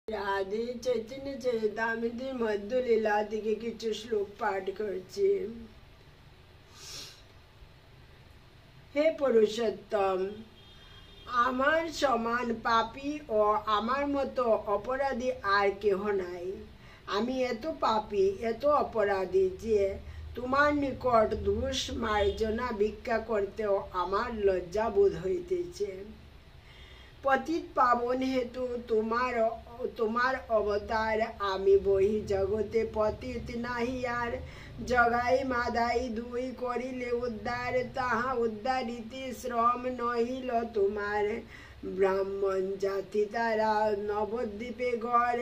রাধে চৈতন্য চরিতামৃতের মধ্য লীলা থেকে কিছু শ্লোক পাঠ করছি। হে পুরুষোত্তম, আমার সমান পাপী ও আমার মতো অপরাধী আর কেহ নাই। আমি এত পাপী, এত অপরাধী যে তোমার নিকট দোষ মার্জনা ভিক্ষা করতেও আমার লজ্জা বোধ হইতেছে। পতিত পাবন হেতু তোমার অবতার আমি বহি জগতে পতিত নাহি আর। জগাই মাদাই দুই করিলে উদ্ধার, তাহা উদ্ধারিতে শ্রম নহিল তোমার। ব্রাহ্মণ জাতি তারা নবদ্বীপে গড়,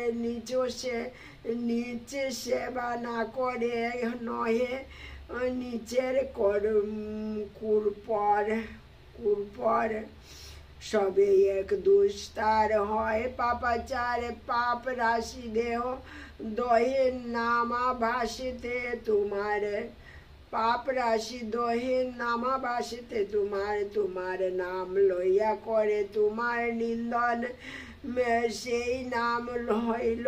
নিচে সেবা না করে নহে নিচের কুরপর। সবে এক দুষ্টার হয় পাপাচার, পাপ রাশি দেহ দহে নামা ভাসিতে তোমার। পাপ রাশি দহে নামা ভাসিতে তোমার নাম লইয়া করে তোমার নিন্দন। সেই নাম হইল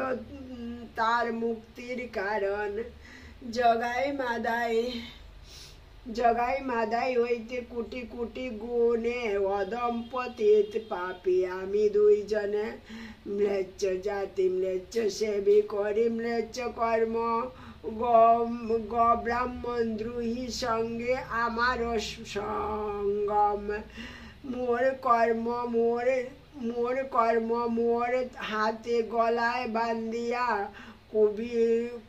তার মুক্তির কারণ। জগাই মাদাই হইতে কোটি কোটি গুণে অদম পতিত পাপী আমি দুইজনে। ম্লেচ্ছ জাতি ম্লেচ্ছ সেবী করি ম্লেচ্ছ কর্ম, ব্রাহ্মণ দ্রোহী সঙ্গে আমার সঙ্গম। মোর কর্ম মোর হাতে গলায় বান্ধিয়া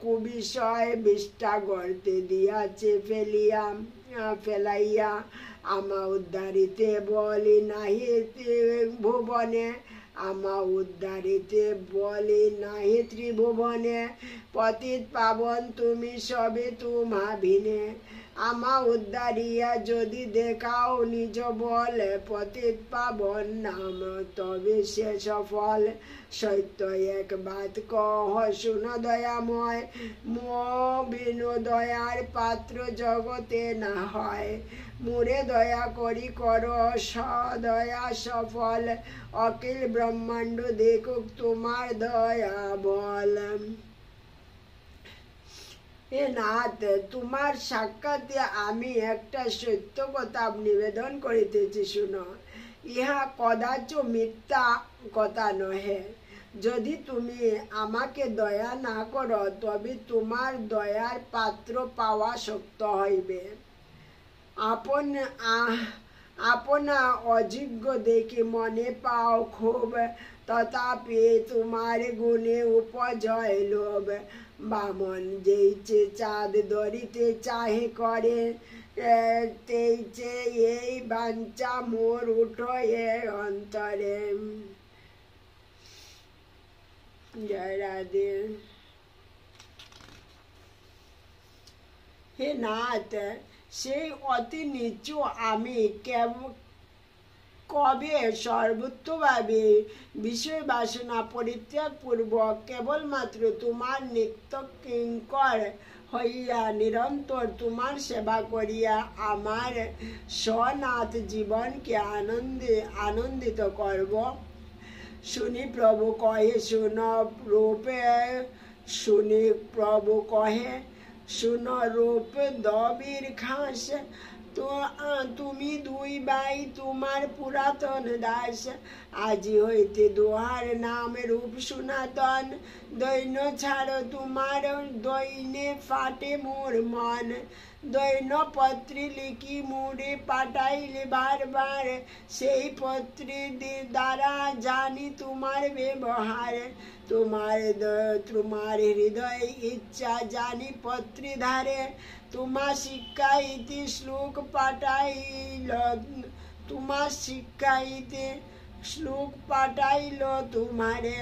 কুবিষয় বিষ্ঠা গর্তে দিয়াছে ফেলাইয়া। আমা উদ্ধারিতে বলি নাহি ভুবনে, আমা উদ্ধারিতে বলি নাহি ত্রিভুবনে। পতিত পাবন তুমি সবে তোমা ভিনে, আমা উদ্ধারিয়া যদি দেখাও নিজ বল। পতিত পাবন নাম তবে সে সফল। সত্য এক বাত কহ শুন দয়াময়, বিনু দয়ার পাত্র জগতে না হয়। মোরে দয়া করি কর সদয়া সফল, অখিল ব্রহ্মাণ্ড দেখুক তোমার দয়া বল। হে নাথ, তোমার সাক্ষাতে আমি একটা সত্য কথা নিবেদন করিতেছি, শুনো। ইহা কদাচ মিথ্যা কথা নহে। যদি তুমি আমাকে দয়া না করো তবে তোমার দয়ার পাত্র পাওয়া শক্ত হইবে। আপনা অযোগ্য দেখি মনে পাও খুব, তথাপি তোমার গুণে উপজয় লোভ। বামন যেইচে চাঁদ ধরিতে চাহে করে, তেইচে এই বাঞ্ছা মোর উঠো এ অন্তরে। জয় রাধে। হে নাথ, সেই অতি নিচু আমি কবে সর্বত্রভাবে বিষয় বাসনা পরিত্যাগ পূর্বক কেবলমাত্র তোমার নিত্য কিঙ্কর হইয়া নিরন্তর তোমার সেবা করিয়া আমার স্বনাথ জীবনকে আনন্দিত করব। শুনি প্রভু কহে শুন রূপে, শুনি প্রভু কহে শুন রূপ দবির ঘাস। তুমি দুই ভাই তোমার পুরাতন দাস, আজি হইতে দোহার নাম রূপ সনাতন। দৈন্য ছাড়ো তোমার দৈনে ফাটে মোর মন, দৈন্য পত্রে লিখি মোরে পাঠাইলে বারবার। সেই পত্রে দ্বারা জানি তোমার ব্যবহার, তোমার হৃদয় ইচ্ছা জানি পত্রে ধারে। তোমার শিক্ষা ইতি শ্লোক পাঠাইল, তোমার শিক্ষা ইতি শ্লোক পাঠাইল তোমারে।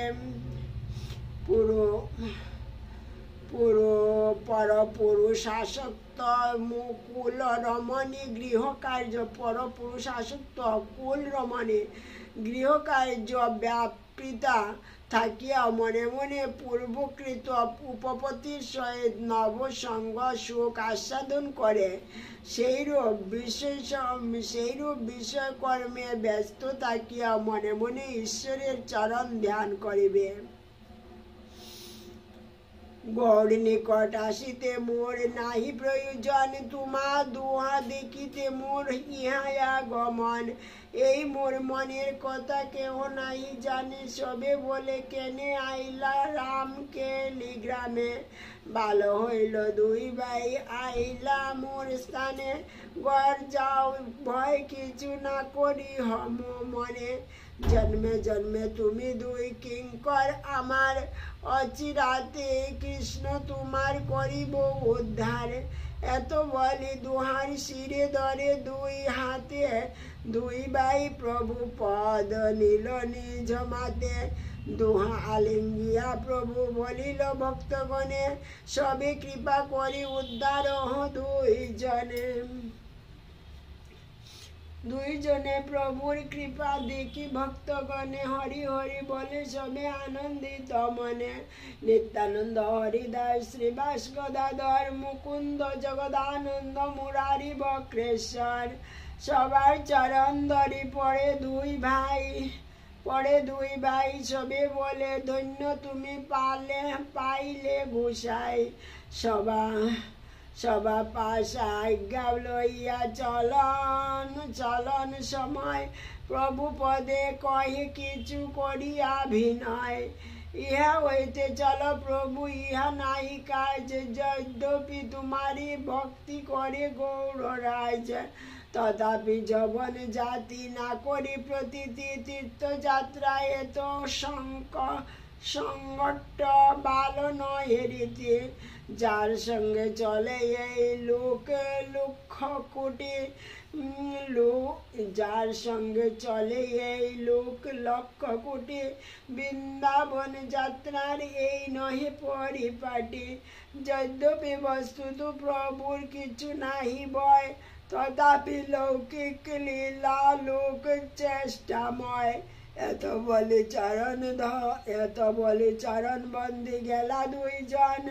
পরপুরুষাসক্ত কুল রমণী গৃহকার্য, পরপুরুষাসক্ত কুল রমণী গৃহকার্য ব্যাপৃতা থাকিয়া মনে মনে পূর্বকৃত উপপতির সহিত নবসঙ্গ সুখ আস্বাদন করে, সেইরূপ বিষয়কর্মে ব্যস্ত থাকিয়া মনে মনে ঈশ্বরের চরণ ধ্যান করিবে। গৌর নিকট আসিতে মোর নাহি প্রয়োজন, তোমা দুহা দেখিতে মোর ইহা গমন। এই মোর মনের কথা কেহ নাহি জানে, সবে বলে কেনে আইলা রাম কেলি গ্রামে। ভালো হইল দুই ভাই আইলা মোর স্থানে, ঘর যাও ভয় কিছু না করি হম মনে। জন্মে জন্মে তুমি দুই কিঙ্কর আমার, অচিরাতে কৃষ্ণ তোমার করিব উদ্ধার। এত বলি দুহার শিরে ধরে দুই হাতে, দুই ভাই প্রভু পদ নিল নিজ মাতে। দুহা আলিঙ্গিয়া প্রভু বলিল ভক্তগণে, সবে কৃপা করি উদ্ধার দুইজনে। দুইজনে প্রভুর কৃপা দেখি ভক্তগণে, হরি হরি বলে সবে আনন্দিত মনে। নিত্যানন্দ হরিদাস শ্রীবাস গদাধর, মুকুন্দ জগদানন্দ মুরারি বক্রেশ্বর, সবার চরণ ধরি পড়ে দুই ভাই সবে বলে ধন্য তুমি পাইলে গোসাই। সবা পাশা আজ্ঞা লইয়া চলন সময়, প্রভু পদে কহে কিছু করিয়া বিনয়। ইহা হইতে চল প্রভু ইহা নাহি কাজ, যদ্যপি তোমারি ভক্তি করে গৌররাজ। তথাপি যবন জাতি না করি প্রতীতি, তীর্থযাত্রা এত সংকট ভালো নয় রীতি। যার সঙ্গে চলে এই লক্ষ কোটি, যার সঙ্গে চলে এই লক্ষ কোটি, বৃন্দাবন যাত্রার এই নহে পরিপাটি। যদ্যপি বস্তুত প্রভুর কিছু নাহি ভয়, তথাপি লৌকিক লীলা লোক চেষ্টাময়। এত বলে চরণ বন্দে গেলা দুইজন,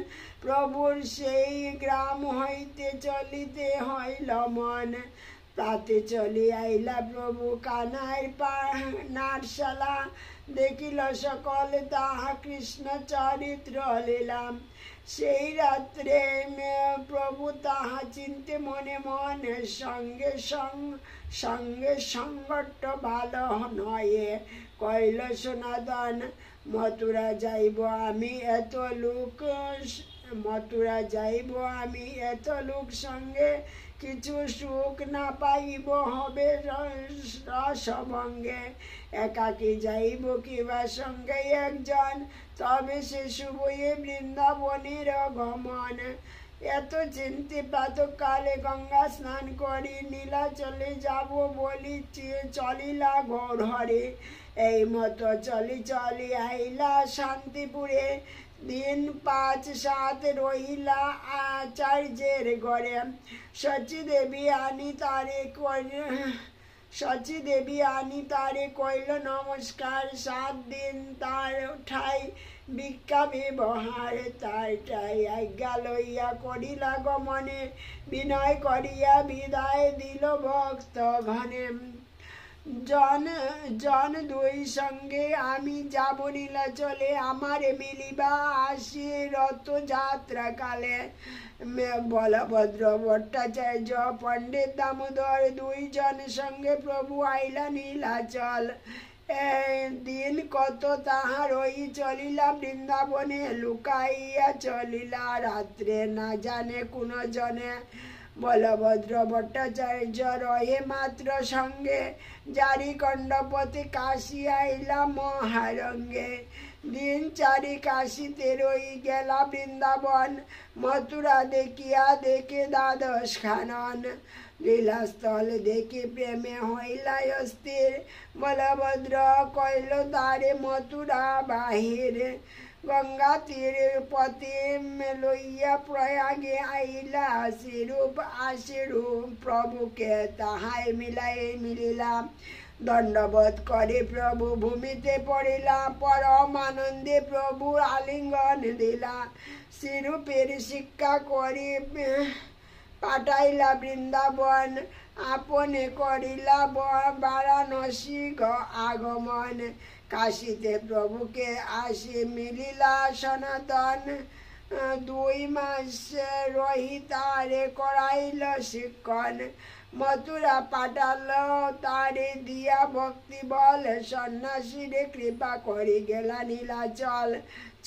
প্রভুর সেই গ্রাম হইতে চলিতে হইল মন। তাতে চলি আইলা প্রভু কানাই নাটশালা, দেখিল সকল তাহা কৃষ্ণ চরিত্র লীলাম। সেই রাত্রে প্রভু তাহা চিনতে মনে মনে, সঙ্গে সংগত ভালো নয়ে। কইল সনাতন মথুরা যাইব আমি এত লোক সঙ্গে, কিছু সুখ না পাইব হবে রসভঙ্গে। একাকী যাইব কিবা সঙ্গে একজন, তবে সে শুভয়ে বৃন্দাবনের গমন। এত চিন্তে প্রাতকালে গঙ্গা স্নান করি, নীলাচলে যাব বলি চলিলা গৌর হরে। এই মতো চলি আইলা শান্তিপুরে, দিন 5-7 রহিলা আচার্যের ঘরে। শচী দেবী আনি তারে কইল নমস্কার, 7 দিন তার ঠাই ভিক্ষা ব্যবহার। তার ঠাই আজ্ঞা লইয়া করিলা গমনে, বিনয় করিয়া বিদায় দিল ভক্ত ঘনে। জন দুই সঙ্গে আমি যাব নীলাচলে, আমারে মিলিবা আসি রথ যাত্রা কালে। বলভদ্র ভট্টাচার্য পণ্ডিত দামোদর, দুইজন সঙ্গে প্রভু আইলা নীলাচল। দিন কত তাহা রহি চলিলা বৃন্দাবনে, লুকাইয়া চলিলা রাত্রে না জানে কোন জনে। বলভদ্র ভট্টাচার্য রহে মাত্র সঙ্গে, জারি কণ্ডপথে কাশী আইলা মহারঙ্গে। দিন 4 কাশীতে রহি গেলা বৃন্দাবন, মথুরা দেখিয়া দেখে 12 খানন। লীলাস্থল দেখে প্রেমে হইলা অস্থির, বলভদ্র কইল তারে মথুরা বাহির। গঙ্গা তীরে পথে লইয়া প্রয়াগে আইলা, আসিরূপ প্রভুকে তাহাই মিলিলা। দণ্ডবোধ করে প্রভু ভূমিতে পড়িলা, পরম আনন্দে প্রভু আলিঙ্গন দিলা। শ্রীরূপের শিক্ষা করি পাঠাইলা বৃন্দাবন, আপনে করিলা বারাণসী আগমন। কাশীতে প্রভুকে আসি মিলিলা সনাতন, 2 মাস রহি তারে করাইল শিক্ষণ মথুরা পাঠাল তারে দিয়া ভক্তি বল সন্ন্যাসীরে কৃপা করি গেলা নীলাচল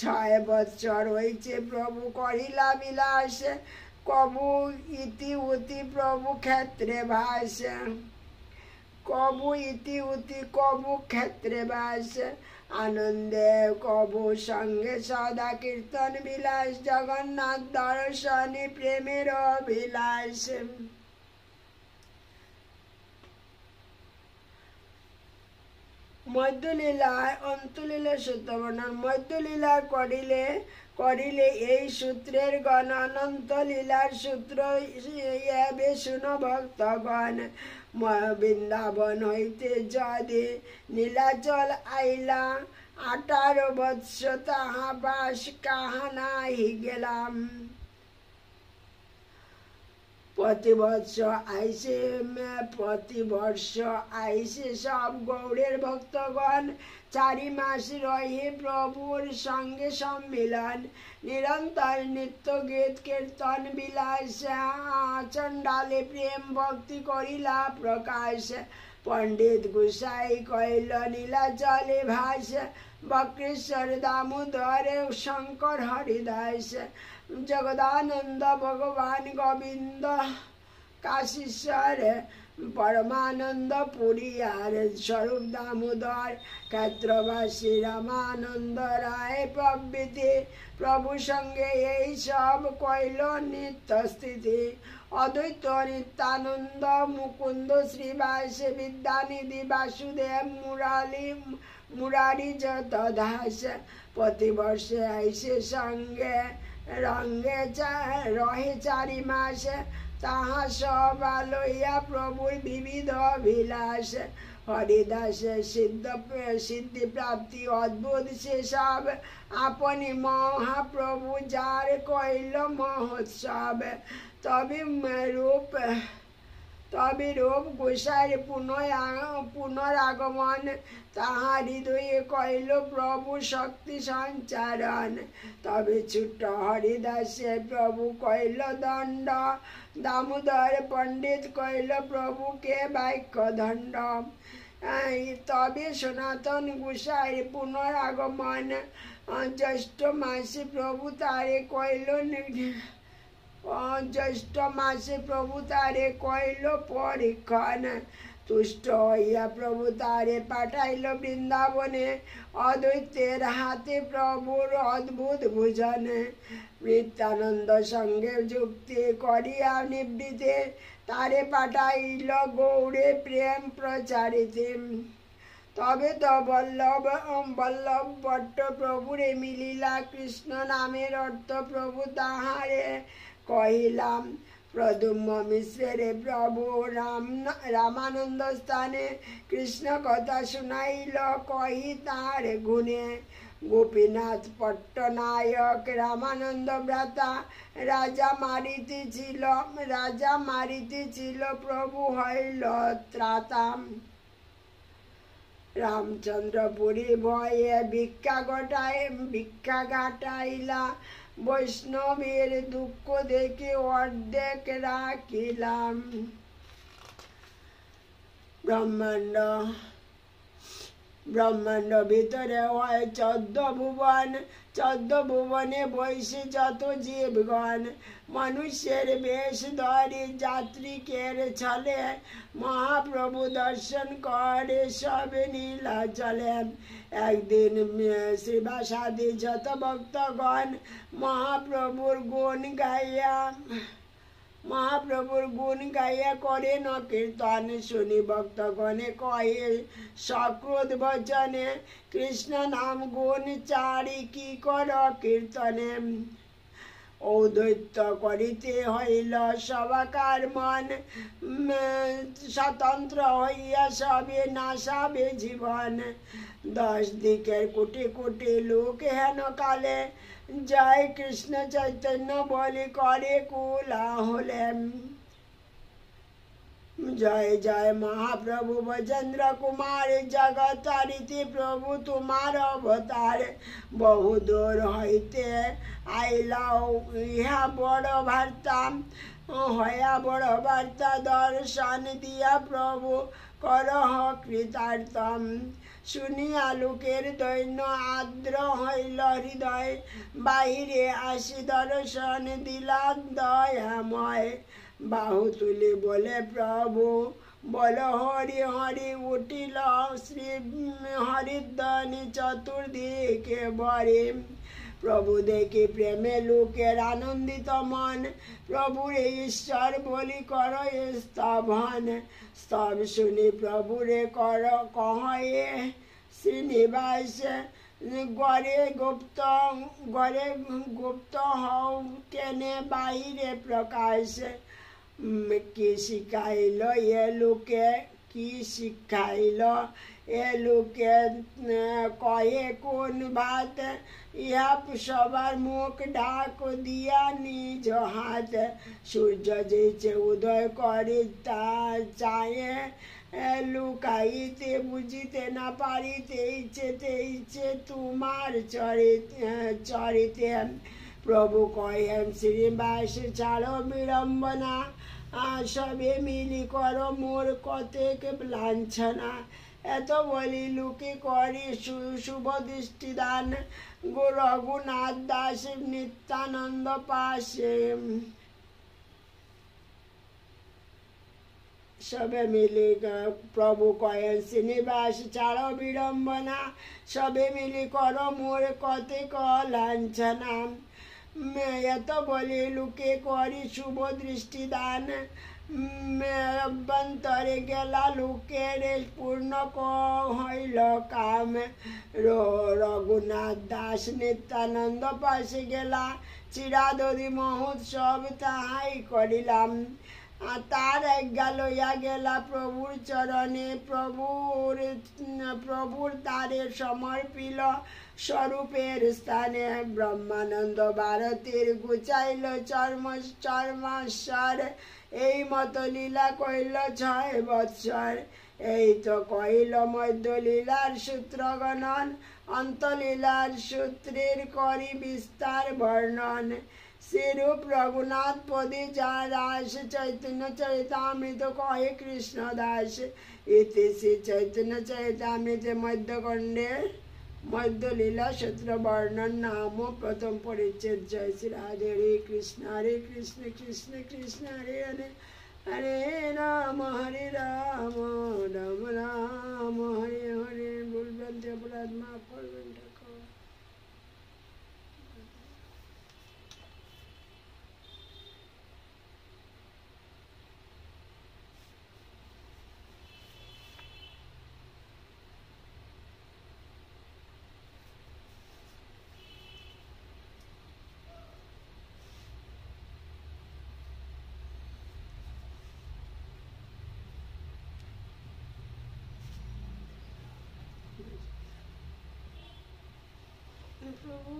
6 বৎসর হইছে প্রভু করিলা বিলাস কবু ইতি উতি প্রভু ক্ষেত্রে ভাস কবু ইতি উতি কবু ক্ষেত্রে বাস আনন্দে কবু সঙ্গে সদা কীর্তন বিলাস জগন্নাথ দর্শনে প্রেমের অভিলাষ মধ্যলীলায় অন্তলীলা সূত্রবর্ণন মধ্যলীলা করিলে এই সূত্রের গণ অনন্ত লীলার সূত্র এবে শুনো ভক্তগণ বৃন্দাবন হইতে যদি নীলাচল আইলা 18 বৎস তাহা বাস কাহা নাহি গেলাম প্রতিবর্ষ আইসে সব গৌড়ের ভক্তগণ 4 মাস রহে প্রভুর সঙ্গে সম্মিলন নিরন্তর নিত্য গীত কীর্তন বিলাস চণ্ডালে প্রেম ভক্তি করিলা প্রকাশ পণ্ডিত গোসাই কইল নীলাচলে ভাস বক্রেশ্বর দামোদর শঙ্কর হরিদাস জগদানন্দ ভগবান গোবিন্দ কাশীশ্বর পরমানন্দ পুরী আর স্বরূপ দামোদর ক্ষেত্রবাসী রামানন্দ রায় প্রভৃতি প্রভু সঙ্গে এই সব কইল নিত্য স্থিতি অদ্বৈত নিত্যানন্দ মুকুন্দ শ্রীবাস বিদ্যানিধি বাসুদেব মুরারি যত দাস প্রতিবর্ষে আইসে সঙ্গে রঙ্গে রহে 4 মাস তাহা সব লইয়া প্রভুর বিবিধ অভিলাষ হরিদাস সিদ্ধি প্রাপ্তি অদ্ভুত সে সব আপনি মহাপ্রভু যার কইল মহোৎসব তবে রূপ গোসাইর পুনরাগমন তাহার হৃদয়ে কইল প্রভু শক্তি সঞ্চারণ তবে ছোট হরিদাসে প্রভু কইল দণ্ড দামোদর পণ্ডিত কইল প্রভুকে বাক্য দণ্ড তবে সনাতন গোসাইর পুনরাগমন জ্যৈষ্ঠ মাসে প্রভু তারে কইল জ্যৈষ্ঠ মাসে প্রভু তারে কইল পরীক্ষণ তুষ্ট হইয়া প্রভু তারে পাঠাইল বৃন্দাবনে অদ্বৈতের হাতে প্রভুর অদ্ভুত ভোজনে নিত্যানন্দ সঙ্গে যুক্তি করিয়া নিবৃতে তারে পাঠাইল গৌড়ে প্রেম প্রচারিতে তবে তো বল্লভ ভট্ট প্রভুরে মিলিলা কৃষ্ণ নামের অর্থ প্রভু তাহারে কহিলাম প্রদ্যুম্ন মিশ্রে প্রভু রামানন্দ স্থানে কৃষ্ণ কথা শুনাইল কহি তার গুণে গোপীনাথ পট্টনায়ক রামানন্দ ভ্রাতা রাজা মারিতেছিল প্রভু হইল ত্রাতাম রামচন্দ্রপুরী ভয়ে ভিক্ষা ঘাটাইলা বৈষ্ণবের দুঃখ দেখে অর্ধেক রাখিলাম ব্রহ্মাণ্ড ভিতরে হয় 14 ভুবনে বৈশে যত জীবগণ মনুষ্যের বেশ ধরে যাত্রিকের ছলে মহাপ্রভু দর্শন করে সবে নীলাচলে একদিন শ্রীবাসাদি যত ভক্তগণ মহাপ্রভুর গুণ গাইয়া করেন কীর্তন শুনি ভক্তগণে কহে সক্রোধ বচনে কৃষ্ণ নাম গুণ চারি কি কর কীর্তনে ঔদৈত্য করিতে হইল সবাকার মন স্বতন্ত্র হইয়া সবে নাশাবে জীবন 10 দিকের কোটি কোটি লোক হেন কালে জয় কৃষ্ণ চৈতন্য বলি করে কুলা হলেন जय जय महाप्रभु भजेंद्र कुमार जगत रीति प्रभु तुम्हार अवतार बहु दूर हईते आइलाओ यह बड़ वार्ता हया बड़ वार्ता दर्शन दिया प्रभु करह कृतार्थम শুনিয়া লোকের দৈন্য আদ্র হইল হৃদয় বাহিরে আসি দর্শন দিলা দয়াময় বাহু তুলি বলে প্রভু বল হরি হরি উঠিল শ্রী হরিধ্বনি চতুর্দিকে বরে প্রভু দেখি প্রেমে লোকের আনন্দিত মন প্রভুরে ঈশ্বর বলি কর স্তবন স্তব শুনি প্রভুরে কর কহে শ্রীনিবাস গড়ে গুপ্ত হও কেনে বাহিরে প্রকাশ কি শিখাইল এ লোকে কি শিখাইল এ লোকে কয়ে কোন ভাত ইহা সবার মুখ ঢাক দিয়া নিজ হাত সূর্য যেছে উদয় করে তা চায়ে লুকাইতে বুঝিতে না পারিতে ইচ্ছে তোমার চরিতে প্রভু কহেন শ্রীবাস ছাড়ো বিড়ম্বনা সবে মিলি করো মোর কতেক লাঞ্ছনা এত বলি লোকে করি শুভ দৃষ্টিদান রঘুনাথ দাস নিত্যানন্দ পাশে সবে মিলি প্রভু কয়েন শ্রীনিবাস ছাড়ো বিড়ম্বনা সবে মিলি করো মোর কতেক লাঞ্ছনা এত বলি লোকে করি শুভ দৃষ্টিদান অভ্যন্তরে গেলা লোকের পূর্ণ হইল কাম রঘুনাথ দাস নিত্যানন্দ পাশে গেলা চিরাদরি মহোৎসব তাহাই করিলাম তার আজ্ঞা লইয়া গেলা প্রভুর চরণে প্রভুর তারে সমর্পিল স্বরূপের স্থানে ব্রহ্মানন্দ ভারতীর গুচাইল চর্মাস্বর এই মত লীলা কইল 6 বৎসর এই তো কইল মধ্য লীলার সূত্র গণন অন্তলীলার সূত্রের করি বিস্তার বর্ণন শ্রীরূপ রঘুনাথ পদে যা রাস চৈতন্য চরিতামৃত কহে কৃষ্ণ দাস ইতি শ্রী চৈতন্য চরিতামৃত মধ্যখণ্ডে মধ্যলীলা সূত্র বর্ণন নাম প্রথম পরিচ্ছেদ জয় শ্রী রাধে হরে কৃষ্ণ কৃষ্ণ কৃষ্ণ হরে হরে হরে রাম রাম রাম হরে হরে বলবেন অপরাধ মাফ করবেন ঠাকুর প্রভু